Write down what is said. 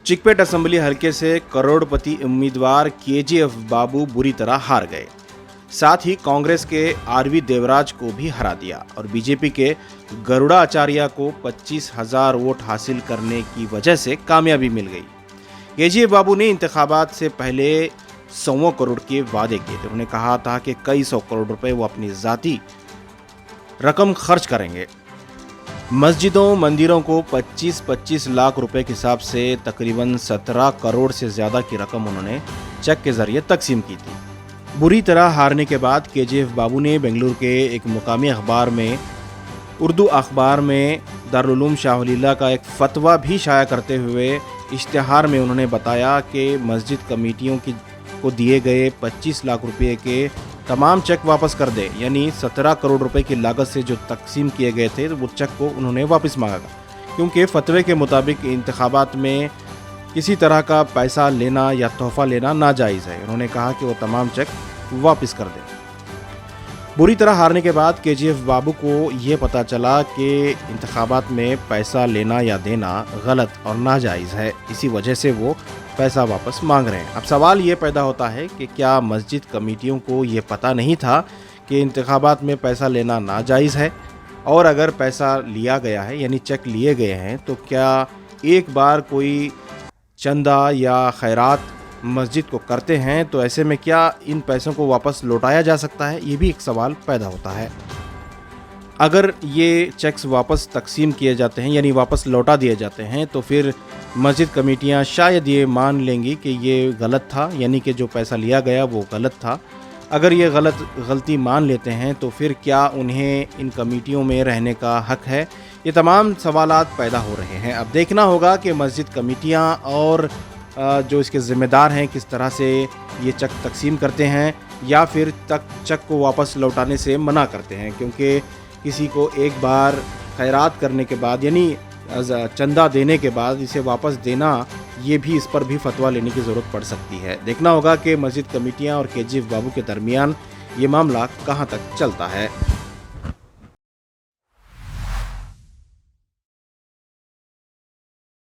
Chickpet assembly हलके से करोड़पति उम्मीदवार केजीएफ बाबू बुरी तरह हार गए। साथ ही कांग्रेस के आरवी देवराज को भी हरा दिया और बीजेपी के गरुड़ा आचार्य को 25,000 वोट हासिल करने की वजह से कामयाबी मिल गई। केजीएफ बाबू ने इंतखाबात से पहले 100 करोड़ के वादे किए थे। उन्होंने कहा था कि कई 100 करोड़ रुपए वो अपनी जाती रकम खर्च करेंगे। मस्जिदों मंदिरों को 25-25 लाख रुपए के हिसाब से तकरीबन 17 करोड़ से ज़्यादा की रकम उन्होंने चेक के ज़रिए तकसीम की थी। बुरी तरह हारने के बाद केजीएफ बाबू ने बेंगलुरु के एक मुकामी अखबार में उर्दू अखबार में दारुल उलूम शाह वलील्लाह का एक फतवा भी शाया करते हुए इश्तिहार में उन्होंने बताया कि मस्जिद कमेटियों को दिए गए 25 लाख रुपए के तमाम चेक वापस कर दे, यानी 17 करोड़ रुपए की लागत से जो तकसीम किए गए थे वो चेक को उन्होंने वापस मांगा, क्योंकि फतवे के मुताबिक इंतखाबात में किसी तरह का पैसा लेना या तोहफा लेना नाजायज़ है। उन्होंने कहा कि वो तमाम चेक वापस कर दें। बुरी तरह हारने के बाद केजीएफ बाबू को ये पता चला कि इंतखाबात में पैसा लेना या देना गलत और नाजायज़ है, इसी वजह से वो पैसा वापस मांग रहे हैं। अब सवाल ये पैदा होता है कि क्या मस्जिद कमेटियों को ये पता नहीं था कि इंतखाबात में पैसा लेना नाजायज़ है, और अगर पैसा लिया गया है यानी चेक लिए गए हैं तो क्या एक बार कोई चंदा या खैरात मस्जिद को करते हैं तो ऐसे में क्या इन पैसों को वापस लौटाया जा सकता है? ये भी एक सवाल पैदा होता है। अगर ये चेक्स वापस तकसीम किए जाते हैं यानी वापस लौटा दिए जाते हैं तो फिर मस्जिद कमेटियां शायद ये मान लेंगी कि ये गलत था, यानी कि जो पैसा लिया गया वो गलत था। अगर ये गलती मान लेते हैं तो फिर क्या उन्हें इन कमेटियों में रहने का हक है? ये तमाम सवालात पैदा हो रहे हैं। अब देखना होगा कि मस्जिद कमेटियां और जो इसके ज़िम्मेदार हैं किस तरह से ये चेक तकसीम करते हैं या फिर चेक को वापस लौटाने से मना करते हैं, क्योंकि किसी को एक बार खैरात करने के बाद यानी चंदा देने के बाद इसे वापस देना, ये भी इस पर भी फतवा लेने की ज़रूरत पड़ सकती है। देखना होगा कि मस्जिद कमेटियां और केजीएफ बाबू के दरमियान ये मामला कहां तक चलता है।